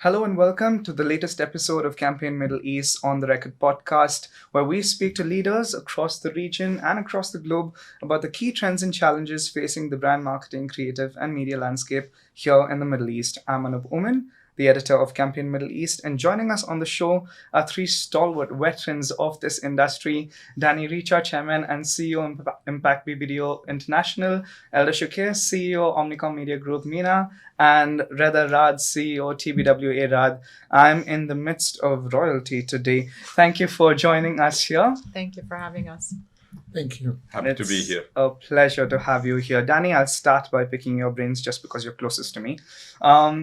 Hello and welcome to the latest episode of Campaign Middle East on the Record podcast, where we speak to leaders across the region and across the globe about the key trends and challenges facing the brand marketing, creative, and media landscape here in the Middle East. I'm Anup Uman, the editor of Campaign Middle East, and joining us on the show are three stalwart veterans of this industry: Dani Richa, Chairman and CEO Impact BBDO International; Elda Choucair, CEO Omnicom Media Group, MENA; and Reda Raad, CEO TBWA RAAD. I'm in the midst of royalty today. Thank you for joining us here. Thank you for having us. Thank you. Happy to be here. A pleasure to have you here. Dani, I'll start by picking your brains just because you're closest to me.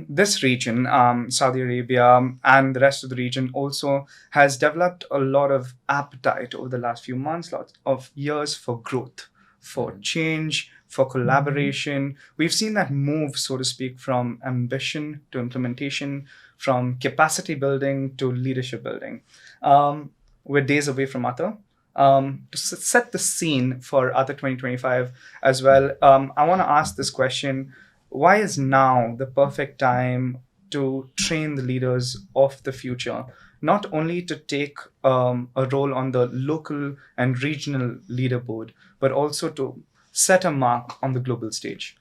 This region, Saudi Arabia and the rest of the region, also has developed a lot of appetite over the last few months, lots of years for growth, for change, for collaboration. We've seen that move, so to speak, from ambition to implementation, from capacity building to leadership building. We're days away from Athar. To set the scene for Athar 2025 as well, I want to ask this question: why is now the perfect time to train the leaders of the future, not only to take a role on the local and regional leaderboard, but also to set a mark on the global stage?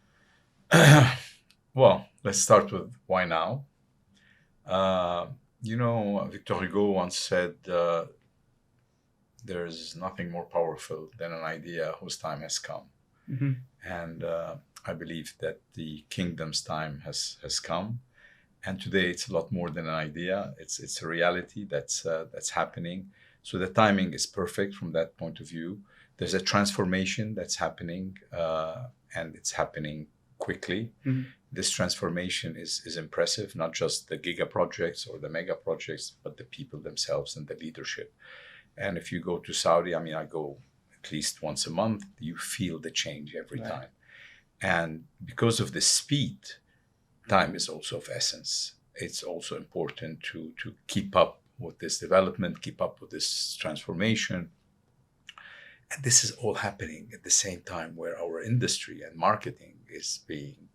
Well, let's start with why now. Victor Hugo once said, there's nothing more powerful than an idea whose time has come. Mm-hmm. And I believe that the kingdom's time has come. And today it's a lot more than an idea. It's a reality that's happening. So the timing is perfect from that point of view. There's a transformation that's happening, and it's happening quickly. Mm-hmm. This transformation is impressive, not just the giga projects or the mega projects, but the people themselves and the leadership. And if you go to Saudi, I go at least once a month, you feel the change every Right. time. And because of the speed, time is also of essence. It's also important to keep up with this development, keep up with this transformation. And this is all happening at the same time where our industry and marketing is being,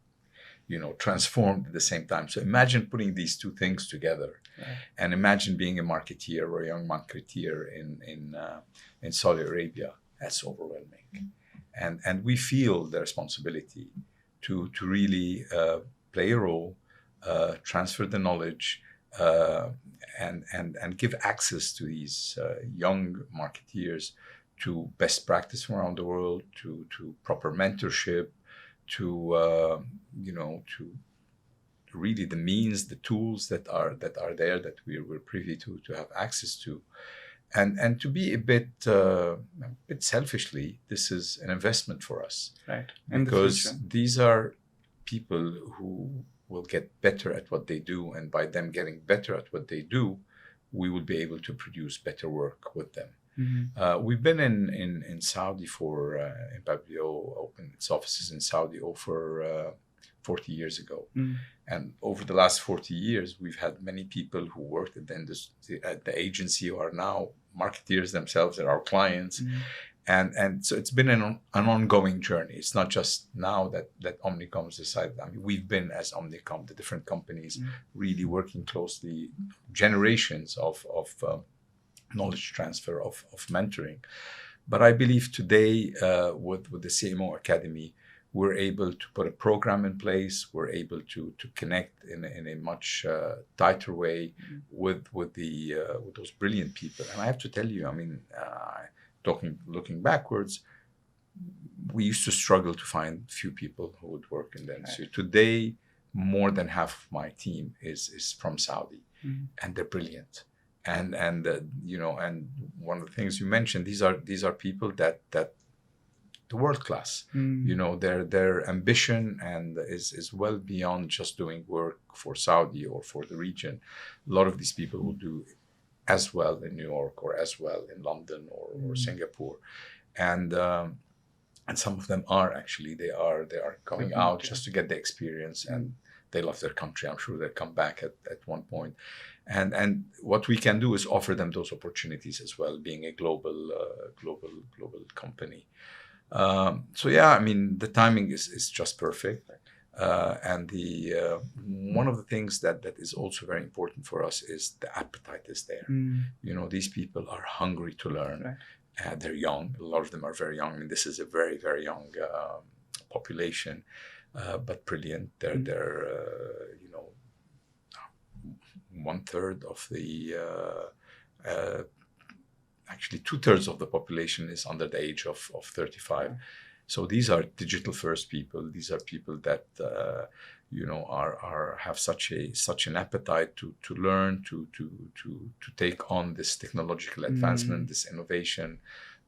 transformed at the same time. So imagine putting these two things together. Right. And imagine being a marketeer or a young marketeer in Saudi Arabia. That's overwhelming. And we feel the responsibility to really play a role, transfer the knowledge, and give access to these young marketeers to best practice from around the world, to proper mentorship, to really the means, the tools that are there that we're privy to have access to, and to be a bit selfishly, this is an investment for us, Right. because these are people who will get better at what they do, and by them getting better at what they do, we will be able to produce better work with them. Mm-hmm. We've been in Saudi for BBDO opened its offices in Saudi over 40 years ago. Mm-hmm. And over the last 40 years, we've had many people who worked at the industry, at the agency, who are now marketeers themselves, and our clients. Mm-hmm. And so it's been an ongoing journey. It's not just now that Omnicom's decided. We've been, as Omnicom, the different companies, really working closely, generations of knowledge transfer, of mentoring. But I believe today, with the CMO Academy, we're able to put a program in place. We're able to connect in a much tighter way with those brilliant people. And I have to tell you, looking backwards, we used to struggle to find few people who would work in the industry. Right. Today, more than half of my team is from Saudi, and they're brilliant. And one of the things you mentioned, these are people that the world class. Their ambition and is well beyond just doing work for Saudi or for the region. A lot of these people will do as well in New York, or as well in London or Singapore, and some of them are actually they are coming out just to get the experience, and they love their country. I'm sure they'll come back at one point. And what we can do is offer them those opportunities as well, being a global company. The timing is just perfect. And one of the things that is also very important for us is the appetite is there. These people are hungry to learn. Right. They're young. A lot of them are very young. I mean, this is a very, very young population, but brilliant. They're 1/3 of the actually 2/3 of the population is under the age of 35. So these are digital first people. These are people that have such an appetite to learn, to take on this technological advancement, this innovation,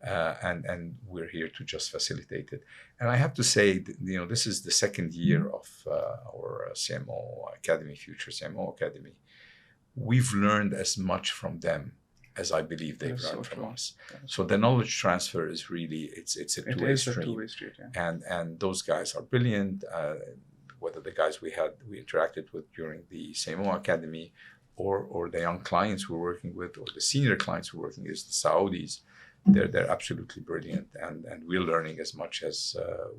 and we're here to just facilitate it. And I have to say, this is the second year of our CMO Academy, Future CMO Academy. We've learned as much from them as I believe they've learned from us. So the knowledge transfer is really, it's a two-way street. A two-way street, yeah. And those guys are brilliant. Whether the guys we interacted with during the CMO Academy or the young clients we're working with or the senior clients we're working with, the Saudis, they're absolutely brilliant, and we're learning as much as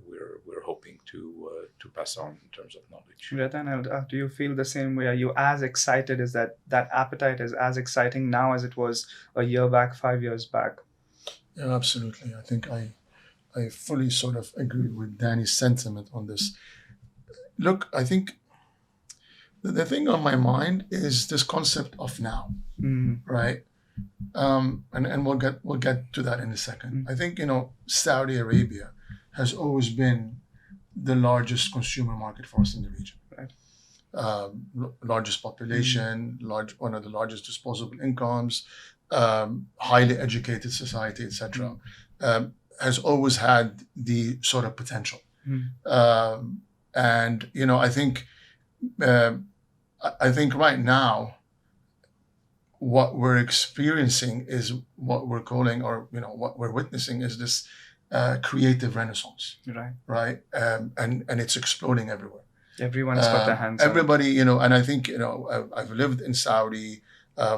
we're hoping to pass on in terms of knowledge. Reda and Elda, do you feel the same way? Are you as excited? Is that appetite is as exciting now as it was a year back, 5 years back? Yeah, absolutely. I think I fully sort of agree with Dani's sentiment on this. Look, I think the thing on my mind is this concept of now, right? And we'll get to that in a second. I think Saudi Arabia has always been the largest consumer market for us in the region. Right. Largest population, one of the largest disposable incomes, highly educated society, etc. Has always had the sort of potential. And I think right now, what we're experiencing is what we're calling, or what we're witnessing is this creative renaissance. Right. And it's exploding everywhere. Everyone's got their hands on it. Everybody, and I think I've lived in Saudi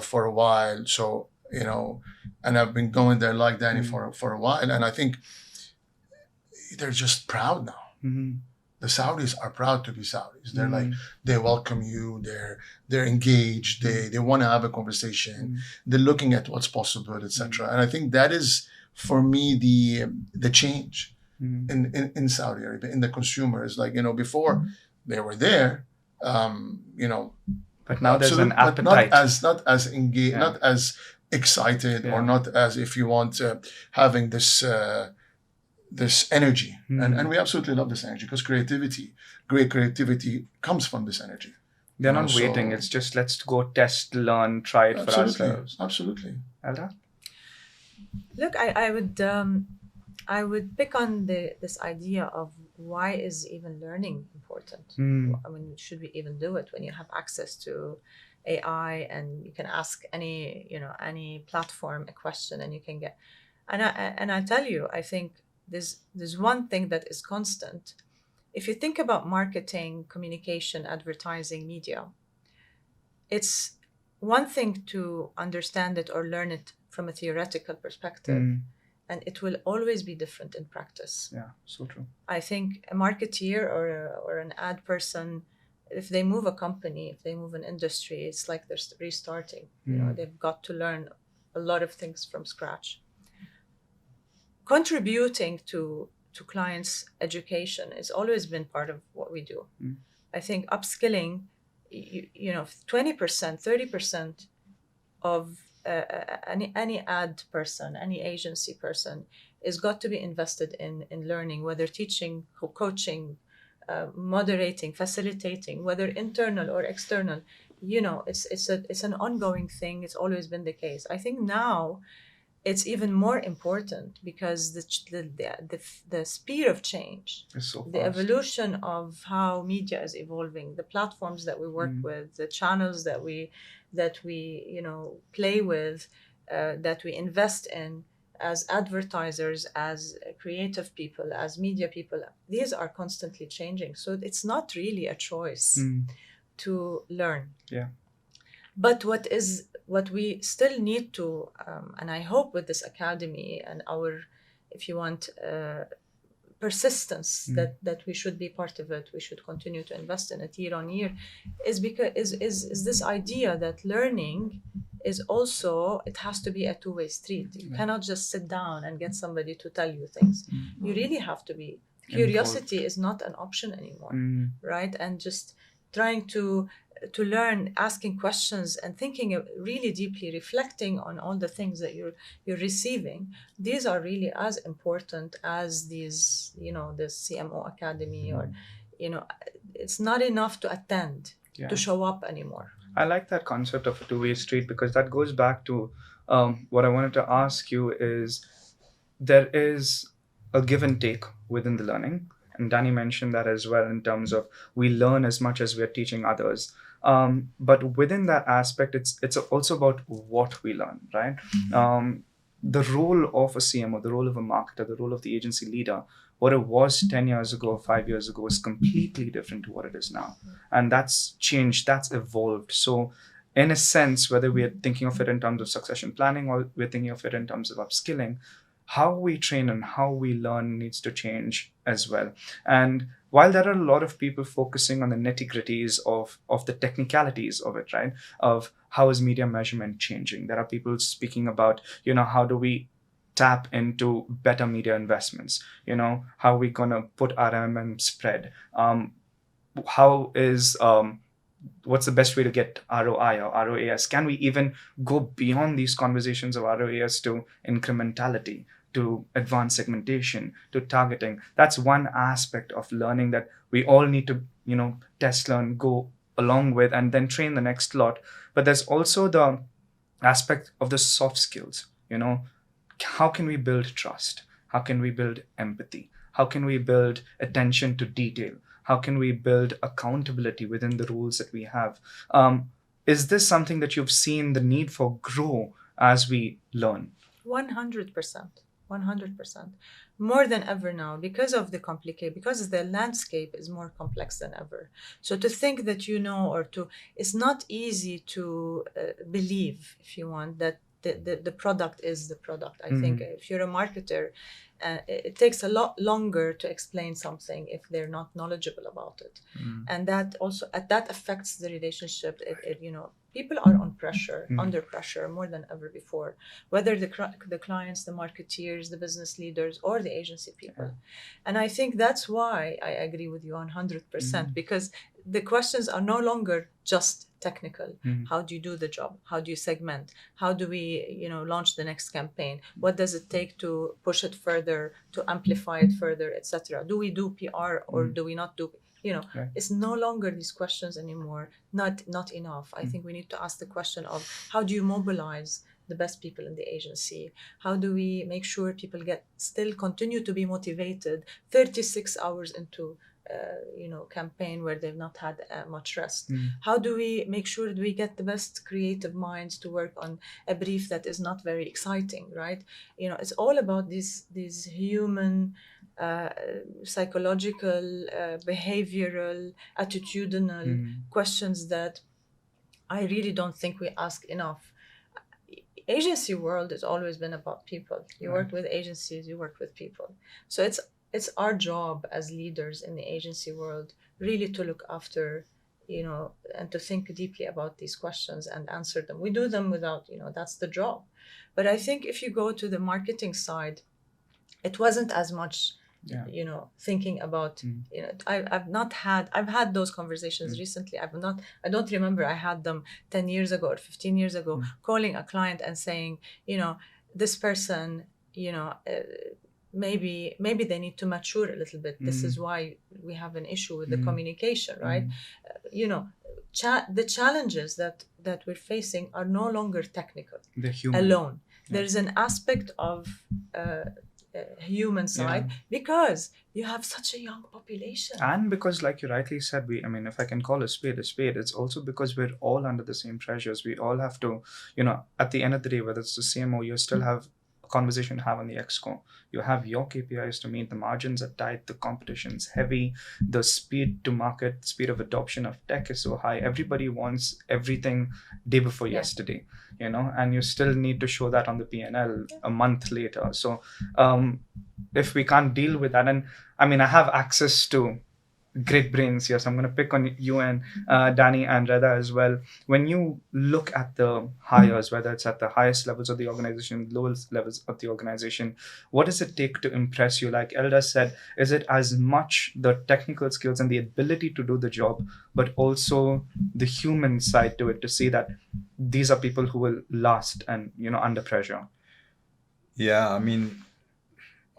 for a while, so and I've been going there like Dani for a while, and I think they're just proud now. The Saudis are proud to be Saudis. They're like, they welcome you. They're engaged. They want to have a conversation. They're looking at what's possible, etc. And I think that is, for me, the change in Saudi Arabia, in the consumers. Like before they were there, but now there's an appetite. Not as engaged, not as excited, or not as, if you want, having this energy. And we absolutely love this energy, because great creativity comes from this energy. They're not waiting. It's just, let's go test, learn, try it for ourselves. Absolutely. Elda? Look, I would pick on this idea of why is even learning important? I mean, should we even do it when you have access to AI and you can ask any platform a question and you can get, and I tell you, I think there's one thing that is constant. If you think about marketing, communication, advertising, media, it's one thing to understand it or learn it from a theoretical perspective, and it will always be different in practice. Yeah, so true. I think a marketeer or an ad person, if they move a company, if they move an industry, it's like they're restarting. They've got to learn a lot of things from scratch. Contributing to clients' education has always been part of what we do. I think upskilling, 20%, 30% of any ad person, any agency person is got to be invested in learning, whether teaching, coaching, moderating, facilitating, whether internal or external. It's an ongoing thing. It's always been the case. I think now it's even more important because the speed of change, the evolution of how media is evolving, the platforms that we work with, the channels that we play with, that we invest in as advertisers, as creative people, as media people, these are constantly changing. So it's not really a choice to learn. Yeah. But what we still need to, and I hope with this academy and our, if you want, persistence that we should be part of it, we should continue to invest in it year on year, is because is this idea that learning is also, it has to be a two-way street. You cannot just sit down and get somebody to tell you things. You really have to be, curiosity is not an option anymore, right? And just trying to learn, asking questions and thinking really deeply, reflecting on all the things that you're receiving. These are really as important as these, the CMO Academy, or, it's not enough to attend, to show up anymore. I like that concept of a two-way street, because that goes back to what I wanted to ask you is, there is a give and take within the learning. And Dani mentioned that as well, in terms of we learn as much as we're teaching others. But within that aspect, it's also about what we learn, right? The role of a CMO, the role of a marketer, the role of the agency leader, what it was 10 years ago, 5 years ago, is completely different to what it is now. And that's changed, that's evolved. So in a sense, whether we're thinking of it in terms of succession planning or we're thinking of it in terms of upskilling, how we train and how we learn needs to change as well. And while there are a lot of people focusing on the nitty-gritties of the technicalities of it, right? Of how is media measurement changing? There are people speaking about, how do we tap into better media investments? How are we going to put RMM spread? What's the best way to get ROI or ROAS? Can we even go beyond these conversations of ROAS to incrementality, to advanced segmentation, to targeting? That's one aspect of learning that we all need to, test, learn, go along with, and then train the next lot. But there's also the aspect of the soft skills. How can we build trust? How can we build empathy? How can we build attention to detail? How can we build accountability within the rules that we have? Is this something that you've seen the need for grow as we learn? 100%. 100%. More than ever now, because of the because the landscape is more complex than ever. So to think that it's not easy to believe, if you want, that the product is the product. I think if you're a marketer, it takes a lot longer to explain something if they're not knowledgeable about it. And that also, that affects the relationship. People are under pressure more than ever before, whether the clients, the marketeers, the business leaders, or the agency people. And I think that's why I agree with you 100%, because the questions are no longer just technical. How do you do the job? How do you segment? How do we, launch the next campaign? What does it take to push it further, to amplify it further, etc.? Do we do PR or do we not do? It's no longer these questions anymore. Not enough. I think we need to ask the question of, how do you mobilize the best people in the agency? How do we make sure people still continue to be motivated 36 hours into campaign where they've not had much rest? How do we make sure that we get the best creative minds to work on a brief that is not very exciting, right? It's all about these human, psychological, behavioral, attitudinal questions that I really don't think we ask enough. Agency world has always been about people. You work with agencies, you work with people. So it's our job as leaders in the agency world really to look after, and to think deeply about these questions and answer them. We do them without, that's the job. But I think if you go to the marketing side, it wasn't as much, thinking about, I've had those conversations recently. I don't remember I had them 10 years ago or 15 years ago, calling a client and saying, this person, maybe they need to mature a little bit. This is why we have an issue with the communication, right? The challenges that we're facing are no longer technical alone. There's an aspect of human side because you have such a young population. And because, like you rightly said, if I can call a spade, it's also because we're all under the same pressures. We all have to, at the end of the day, whether it's the CMO, you still have conversation to have on the exco. You have your KPIs to meet, the margins are tight, the competition's heavy, the speed to market, speed of adoption of tech is so high. Everybody wants everything day before yesterday, and you still need to show that on the P&L a month later. So if we can't deal with that, and I have access to great brains here, so I'm going to pick on you and Dani and Reda as well. When you look at the hires, whether it's at the highest levels of the organization, lowest levels of the organization, what does it take to impress you? Like Elda said, is it as much the technical skills and the ability to do the job, but also the human side to it, to see that these are people who will last and, under pressure? Yeah,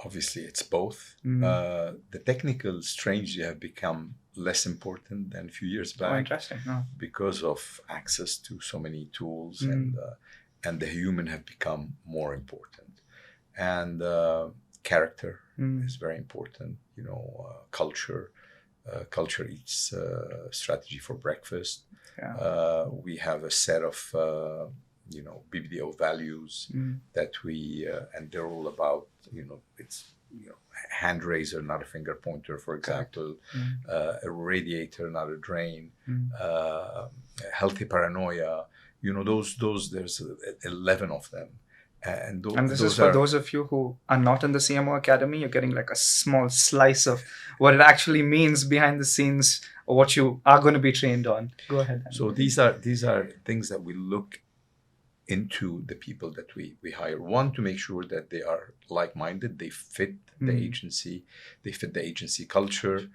obviously it's both. The technical strangely have become less important than a few years back. Oh, interesting. No. Because of access to so many tools, and the human have become more important. And character is very important. Culture. Culture eats strategy for breakfast. Yeah. We have a set of BBDO values that we and they're all about it's hand raiser, not a finger pointer, for example, a radiator, not a drain, healthy paranoia. Those there's 11 of them, and this is for those of you who are not in the CMO Academy. You're getting like a small slice of what it actually means behind the scenes, or what you are going to be trained on. Go ahead. So these are things that we look into the people that we hire. One, to make sure that they are like-minded, they fit the agency, they fit the agency culture.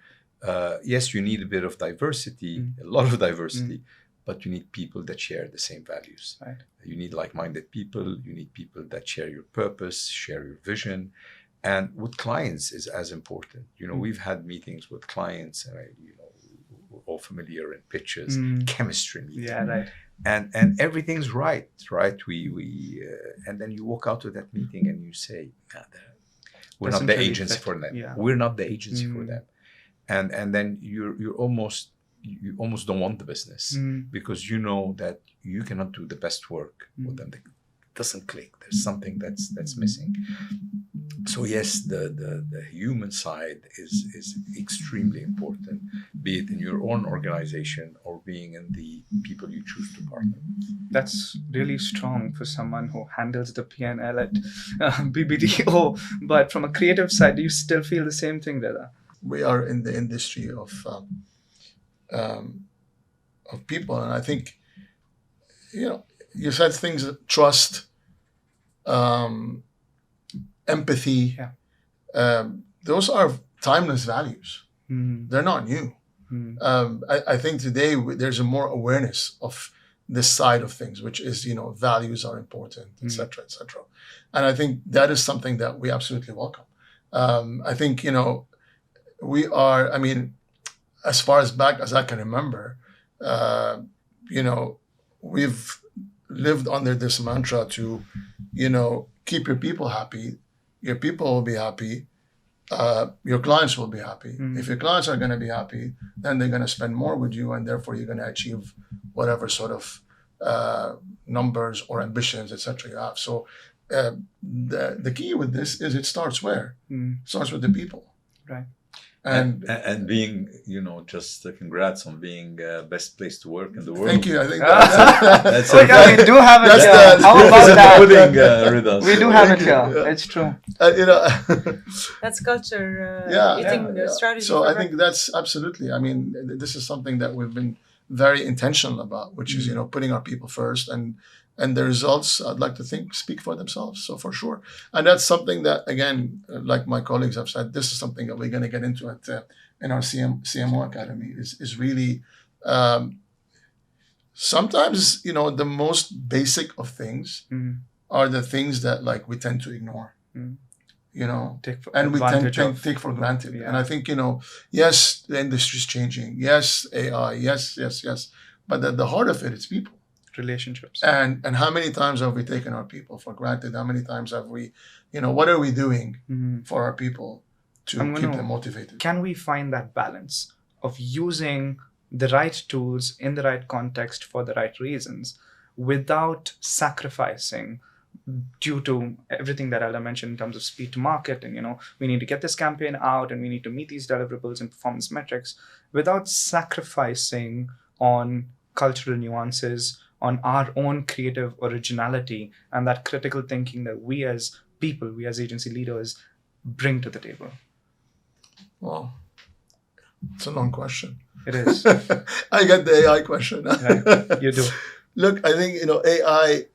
Yes, you need a bit of diversity, a lot of diversity, but you need people that share the same values. Right. You need like-minded people, you need people that share your purpose, share your vision. And with clients is as important. We've had meetings with clients, and we're all familiar in pitches, chemistry meetings. Yeah, right. And everything's right. We and then you walk out of that meeting and you say, we're not the agency for them. Yeah. We're not the agency for them. And then you almost don't want the business because you know that you cannot do the best work with them. It doesn't click. There's something that's missing. So yes, the human side is extremely important, be it in your own organization or being in the people you choose to partner with. That's really strong for someone who handles the P&L at BBDO. But from a creative side, do you still feel the same thing, Reda? We are in the industry of people, and I think you said things that trust. Empathy, those are timeless values. They're not new. I think today there's a more awareness of this side of things, which is, values are important, etc., etc. And I think that is something that we absolutely welcome. I think, we are, as far as back as I can remember, we've lived under this mantra to, keep your people happy. Your people will be happy. Your clients will be happy. If your clients are going to be happy, then they're going to spend more with you, and therefore you're going to achieve whatever sort of numbers or ambitions, etc. you have. So the key with this is it starts where? It starts with the people. Right. And being, just congrats on being best place to work in the world. Thank you. I think that's we do have it here. How about that? We do have it here. It's true. That's culture. Eating strategy. So I think that's absolutely. This is something that we've been very intentional about, which is putting our people first, and the results, I'd like to think, speak for themselves. So for sure. And that's something that, again, like my colleagues have said, this is something that we're going to get into in our CMO Academy is really, sometimes, the most basic of things are the things that we tend to ignore, and we tend to take for granted. Yeah. And I think, yes, the industry is changing. Yes, AI. Yes. But at the heart of it, it's people. Relationships. And how many times have we taken our people for granted? How many times have we, what are we doing for our people to keep them motivated? Can we find that balance of using the right tools in the right context for the right reasons without sacrificing due to everything that Elda mentioned in terms of speed to market, and we need to get this campaign out and we need to meet these deliverables and performance metrics without sacrificing on cultural nuances, on our own creative originality, and that critical thinking that we as people, we as agency leaders bring to the table? Well, it's a long question. It is. I got the AI question. Right. You do. Look, I think AI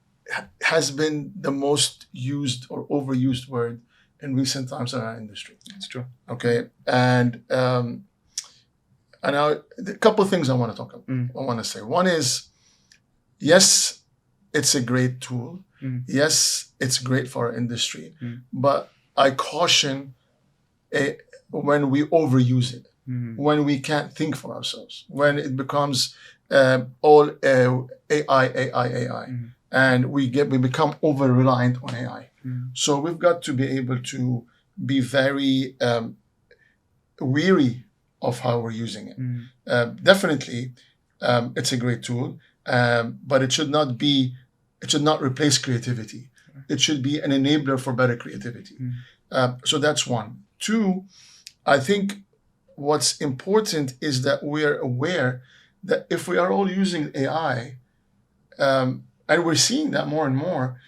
has been the most used or overused word in recent times in our industry. It's true. Okay, and a couple of things I want to talk about. I want to say one is, yes, it's a great tool. Yes, it's great for our industry, but I caution when we overuse it, when we can't think for ourselves, when it becomes all AI, and we become over reliant on AI. So we've got to be able to be very weary of how we're using it. Definitely, it's a great tool, but it should not replace creativity. It should be an enabler for better creativity. So that's one. Two, I think what's important is that we're aware that if we are all using AI, and we're seeing that more and more,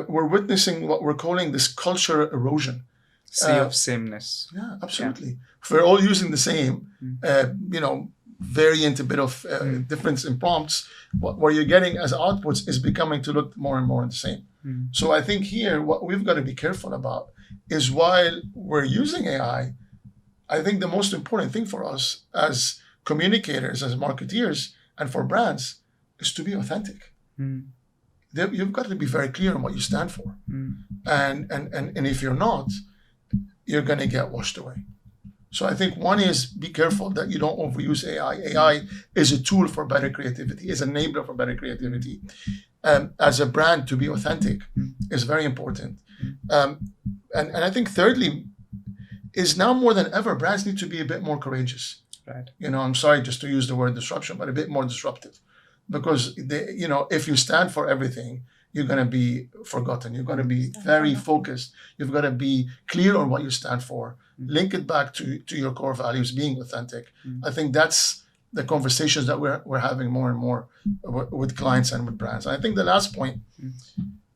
we're witnessing what we're calling this cultural erosion. Sea of sameness. Yeah, absolutely. Yeah. If we're all using the same, variant, a bit of difference in prompts, what you're getting as outputs is becoming to look more and more the same. So I think here, what we've got to be careful about is while we're using AI, I think the most important thing for us as communicators, as marketeers, and for brands is to be authentic. You've got to be very clear on what you stand for. And if you're not, you're going to get washed away. So I think one is be careful that you don't overuse AI. AI is a tool for better creativity, is an enabler for better creativity. As a brand, to be authentic is very important. And I think thirdly, is now more than ever, brands need to be a bit more courageous. Right. I'm sorry just to use the word disruption, but a bit more disruptive. Because if you stand for everything, you're going to be forgotten. You're going to be very focused. You've got to be clear on what you stand for. Link it back to your core values, being authentic. I think that's the conversations that we're having more and more with clients and with brands. And I think the last point,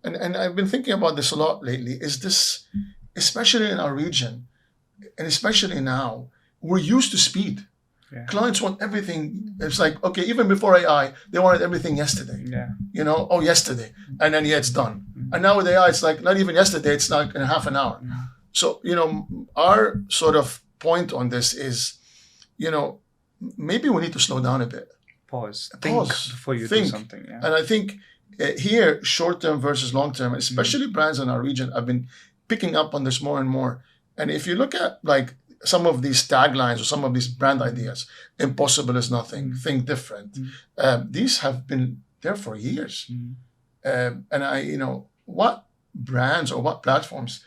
and I've been thinking about this a lot lately, is this, especially in our region, and especially now, we're used to speed. Yeah. Clients want everything. It's like, okay, even before AI, they wanted everything yesterday. Yeah. Yesterday. And then, it's done. And now with AI, it's like, not even yesterday, it's like in half an hour. So, our sort of point on this is, maybe we need to slow down a bit. Pause. Think before you do something. Yeah. And I think here, short-term versus long-term, especially brands in our region, I've been picking up on this more and more. And if you look at some of these taglines or some of these brand ideas, impossible is nothing, think different. These have been there for years. And what brands or what platforms,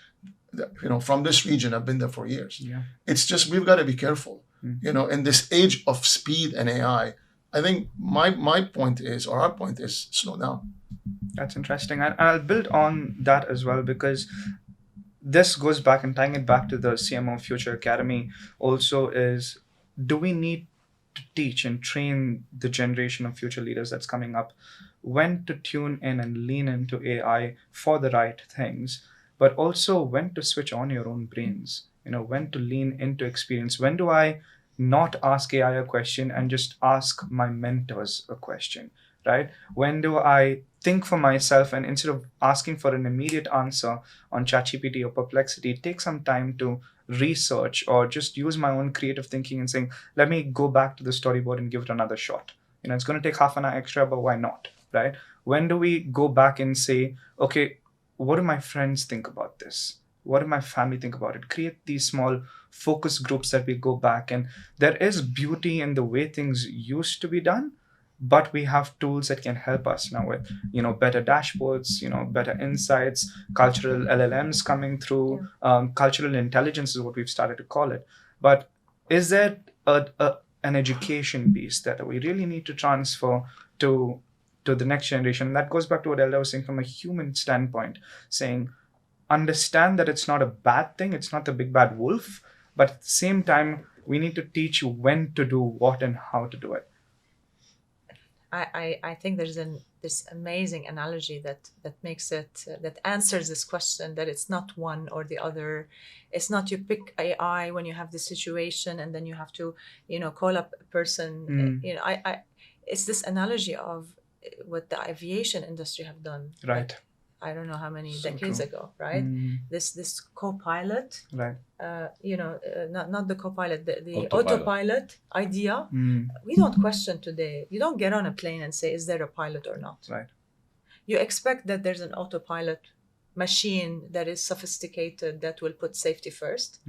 from this region have been there for years. Yeah. It's just, we've got to be careful. In this age of speed and AI, I think my point is, or our point is, slow down. That's interesting. And I'll build on that as well, because this goes back, and tying it back to the CMO Future Academy also is, do we need to teach and train the generation of future leaders that's coming up when to tune in and lean into AI for the right things, but also when to switch on your own brains, when to lean into experience. When do I not ask AI a question and just ask my mentors a question, right? When do I think for myself, and instead of asking for an immediate answer on ChatGPT or Perplexity, take some time to research or just use my own creative thinking and saying, let me go back to the storyboard and give it another shot. It's going to take half an hour extra, but why not, right? When do we go back and say, okay, what do my friends think about this? What do my family think about it? Create these small focus groups that we go back. And there is beauty in the way things used to be done, but we have tools that can help us now with, better dashboards, better insights, cultural LLMs coming through. Cultural intelligence is what we've started to call it. But is there an education piece that we really need to transfer to to the next generation. And that goes back to what Elda was saying from a human standpoint, saying, understand that it's not a bad thing, it's not the big bad wolf, but at the same time, we need to teach you when to do what and how to do it. I think there's this amazing analogy that makes it, that answers this question, that it's not one or the other. It's not you pick AI when you have this situation and then you have to, call up a person. It's this analogy of what the aviation industry have done. Right. Like, I don't know how many So decades true. ago, right? This co-pilot, Right. not the co-pilot, the Autopilot. autopilot idea. We don't question today. You don't get on a plane and say, is there a pilot or not? Right. You expect that there's an autopilot machine that is sophisticated, that will put safety first,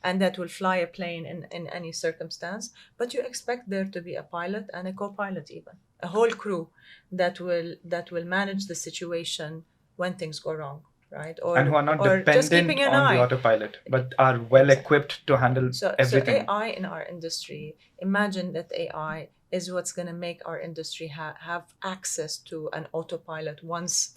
and that will fly a plane in any circumstance. But you expect there to be a pilot and a co-pilot, even a whole crew that will manage the situation when things go wrong, right? And who are not or just dependent keeping an on eye. the autopilot, but are well equipped to handle everything. So AI in our industry, imagine that AI is what's going to make our industry have access to an autopilot once,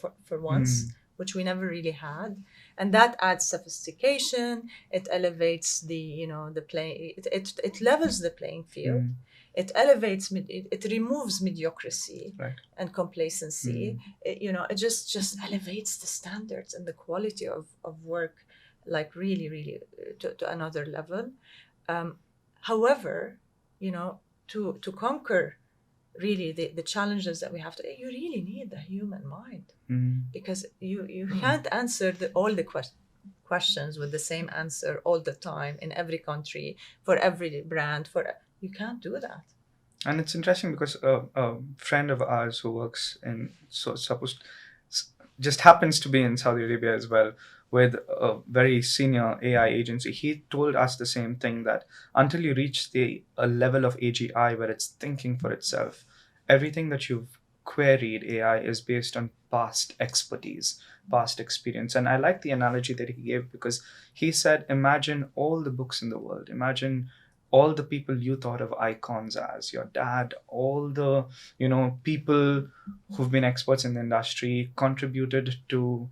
which we never really had. And that adds sophistication. It elevates the play. It levels the playing field. It elevates, it removes mediocrity and complacency. It just elevates the standards and the quality of work, like really, really to another level. However, to conquer really the challenges that we have today, you really need the human mind, because you can't answer all the questions with the same answer all the time in every country, for every brand, you can't do that. And it's interesting because a friend of ours who works just happens to be in Saudi Arabia as well, with a very senior AI agency. He told us the same thing, that until you reach a level of AGI where it's thinking for itself, everything that you've queried AI is based on past expertise, past experience. And I like the analogy that he gave, because he said, imagine all the books in the world, imagine all the people you thought of icons as, your dad, all the people who've been experts in the industry contributed to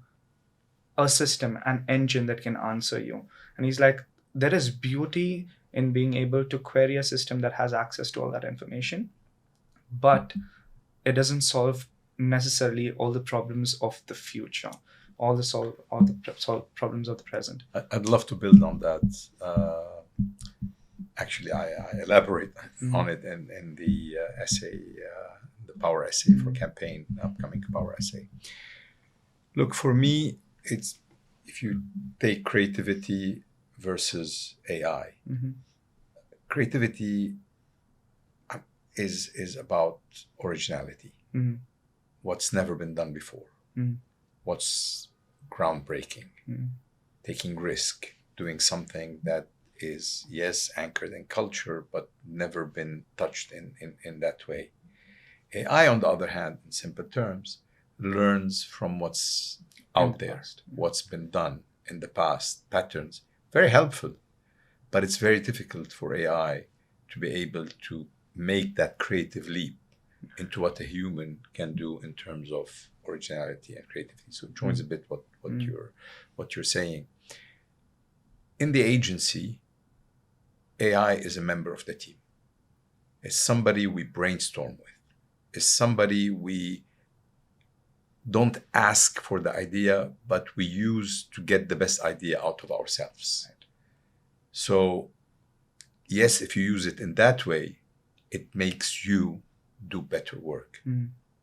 a system, an engine that can answer you. And he's like, there is beauty in being able to query a system that has access to all that information, but it doesn't solve necessarily all the problems of the future, all the problems of the present. I'd love to build on that. Actually, I elaborate on it in the essay, the power essay for campaign, upcoming power essay. Look, for me, it's, if you take creativity versus AI, creativity is about originality, what's never been done before, what's groundbreaking, taking risk, doing something that is, yes, anchored in culture, but never been touched in that way. AI, on the other hand, in simple terms, learns from what's out there, what's been done in the past, patterns. Very helpful, but it's very difficult for AI to be able to make that creative leap into what a human can do in terms of originality and creativity. So it joins a bit what you're saying. In the agency, AI is a member of the team. It's somebody we brainstorm with. It's somebody we don't ask for the idea, but we use to get the best idea out of ourselves. So, yes, if you use it in that way, it makes you do better work.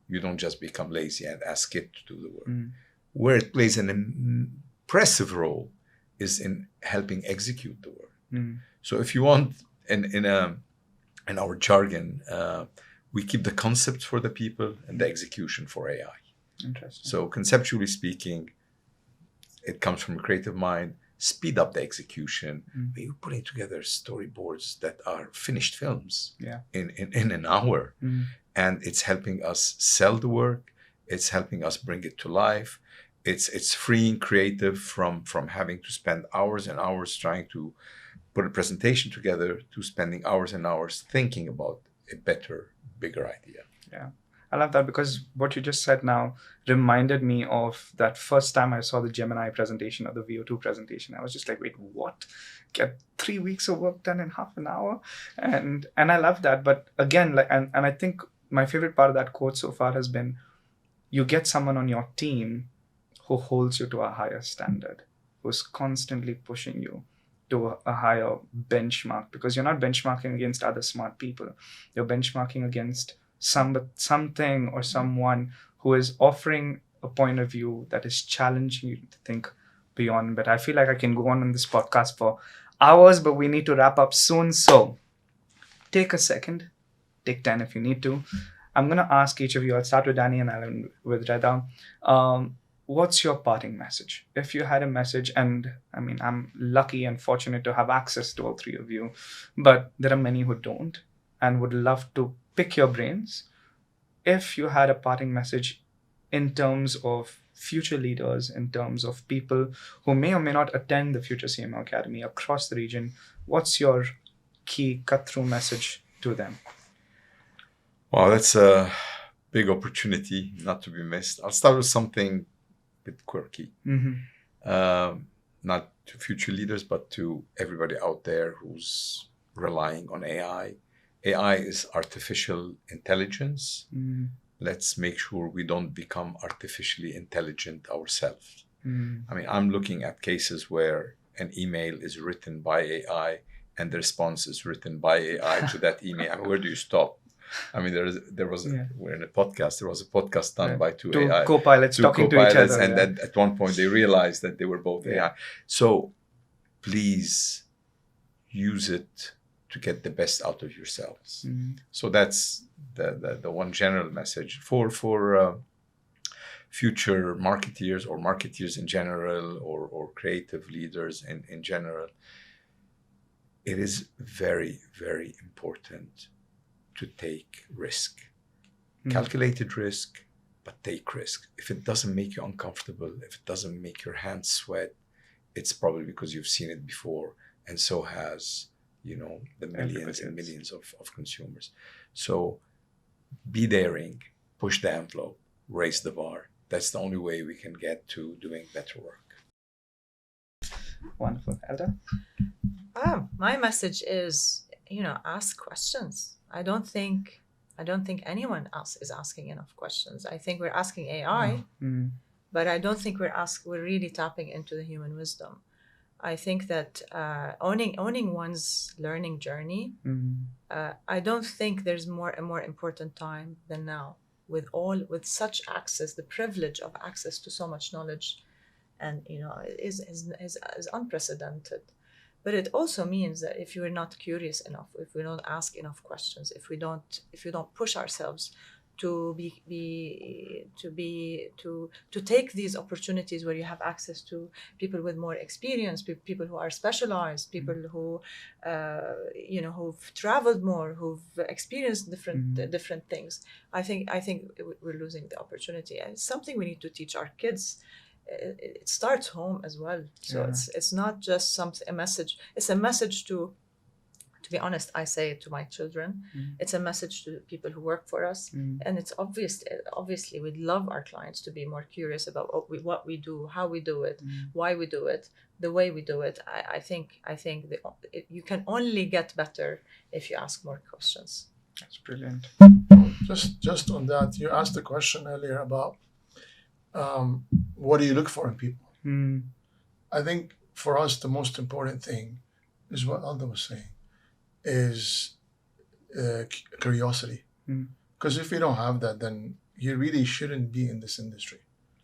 You don't just become lazy and ask it to do the work. Where it plays an impressive role is in helping execute the work. So if you want, in our jargon, we keep the concept for the people and the execution for AI. Interesting. So conceptually speaking, it comes from a creative mind. Speed up the execution. We're putting together storyboards that are finished films in an hour. And it's helping us sell the work. It's helping us bring it to life. It's freeing creative from having to spend hours and hours trying to put a presentation together, to spending hours and hours thinking about a better, bigger idea. Yeah. I love that, because what you just said now reminded me of that first time I saw the Gemini presentation or the VO2 presentation. I was just like, wait, what? Get 3 weeks of work done in half an hour? And I love that. But again, like, and I think my favorite part of that quote so far has been, you get someone on your team who holds you to a higher standard, who's constantly pushing you to a higher benchmark, because you're not benchmarking against other smart people. You're benchmarking against something or someone who is offering a point of view that is challenging you to think beyond. But I feel like I can go on this podcast for hours, but we need to wrap up soon. So take a second, take 10 if you need to. I'm going to ask each of you, I'll start with Dani and I'll end with Reda. What's your parting message? If you had a message, and I mean, I'm lucky and fortunate to have access to all three of you, but there are many who don't and would love to pick your brains. If you had a parting message in terms of future leaders, in terms of people who may or may not attend the Future CMO Academy across the region, what's your key cut-through message to them? Wow, that's a big opportunity not to be missed. I'll start with something a bit quirky. Not to future leaders, but to everybody out there who's relying on AI. AI is artificial intelligence. Let's make sure we don't become artificially intelligent ourselves. I mean, I'm looking at cases where an email is written by AI and the response is written by AI to that email. I mean, where do you stop? I mean, we're in a podcast. There was a podcast done by two AI. Co-pilots talking to each other. And then at one point they realized that they were both AI. So please use it to get the best out of yourselves. So that's the one general message for future marketeers or marketeers in general, or creative leaders in general. It is very, very important to take risk. Calculated risk, but take risk. If it doesn't make you uncomfortable, if it doesn't make your hands sweat, it's probably because you've seen it before, and so has the millions and millions of consumers. So be daring, push the envelope, raise the bar. That's the only way we can get to doing better work. Wonderful. Elda? My message is, ask questions. I don't think anyone else is asking enough questions. I think we're asking AI, but I don't think we're really tapping into the human wisdom. I think that owning one's learning journey, I don't think there's a more important time than now, with such access, the privilege of access to so much knowledge, and is unprecedented. But it also means that if you're not curious enough, if we don't ask enough questions, if we don't push ourselves to take these opportunities where you have access to people with more experience, people who are specialized, people who who've traveled more, who've experienced different things, I think we're losing the opportunity. And it's something we need to teach our kids. It starts home as well. So it's not just a message. It's a message to be honest, I say it to my children. It's a message to people who work for us. And it's obviously we'd love our clients to be more curious about what we do, how we do it, why we do it, the way we do it. I think you can only get better if you ask more questions. That's brilliant. Just on that, you asked a question earlier about what do you look for in people? I think for us, the most important thing is what Elda was saying, is curiosity. Because if you don't have that, then you really shouldn't be in this industry.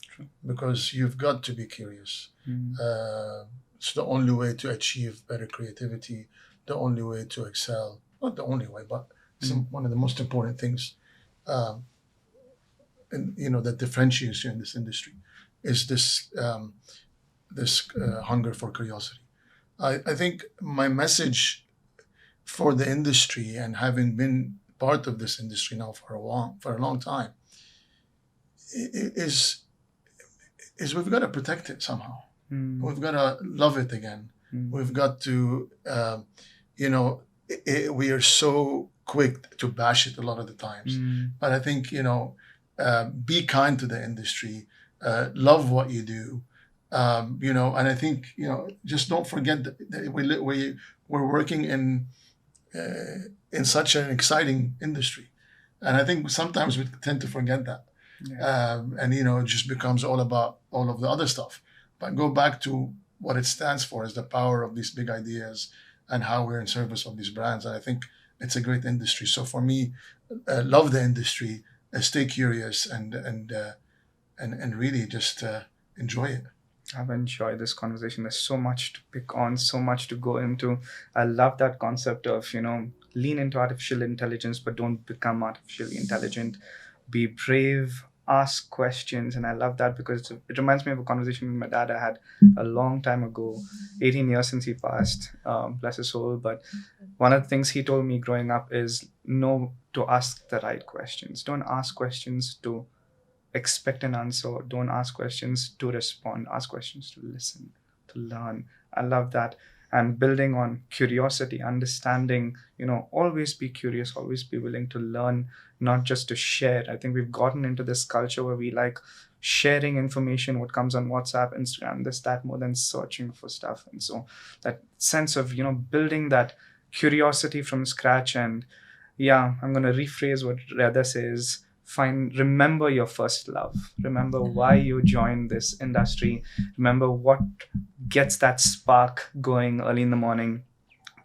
True. Because you've got to be curious. It's the only way to achieve better creativity, the only way to excel. Not the only way, but it's one of the most important things that differentiates you in this industry, is this hunger for curiosity. I think my message for the industry, and having been part of this industry now for a long time, is we've got to protect it somehow. We've got to love it again. We've got to, we are so quick to bash it a lot of the times. But I think, be kind to the industry, love what you do, and I think, just don't forget that we're working in such an exciting industry. And I think sometimes we tend to forget that. Yeah. And, it just becomes all about all of the other stuff. But go back to what it stands for, is the power of these big ideas and how we're in service of these brands. And I think it's a great industry. So for me, love the industry, stay curious, and really just enjoy it. I've enjoyed this conversation. There's so much to pick on, so much to go into. I love that concept of, lean into artificial intelligence, but don't become artificially intelligent. Be brave, ask questions. And I love that because it reminds me of a conversation with my dad I had a long time ago, 18 years since he passed, bless his soul. But one of the things he told me growing up is know to ask the right questions. Don't ask questions to expect an answer. Don't ask questions to respond. Ask questions to listen, to learn. I love that. And building on curiosity, understanding, always be curious, always be willing to learn, not just to share. I think we've gotten into this culture where we like sharing information, what comes on WhatsApp, Instagram, this, that, more than searching for stuff. And so that sense of, building that curiosity from scratch. And yeah, I'm going to rephrase what Reda says. Remember your first love. Remember why you joined this industry. Remember what gets that spark going early in the morning.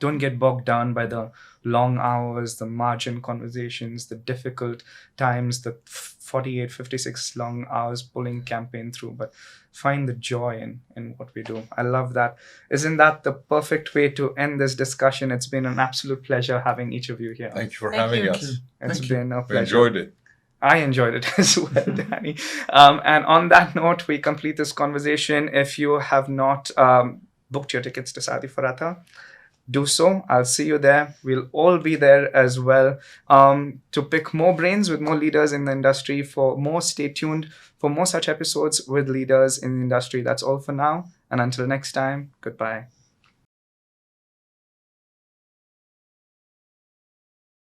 Don't get bogged down by the long hours, the margin conversations, the difficult times, the 48, 56 long hours pulling campaign through, but find the joy in what we do. I love that. Isn't that the perfect way to end this discussion? It's been an absolute pleasure having each of you here. Thank you for having us. It's been a We pleasure. enjoyed it. I enjoyed it as well, Dani. And on that note, we complete this conversation. If you have not booked your tickets to Saudi for Athar, do so. I'll see you there. We'll all be there as well to pick more brains with more leaders in the industry. For more, stay tuned for more such episodes with leaders in the industry. That's all for now. And until next time, goodbye.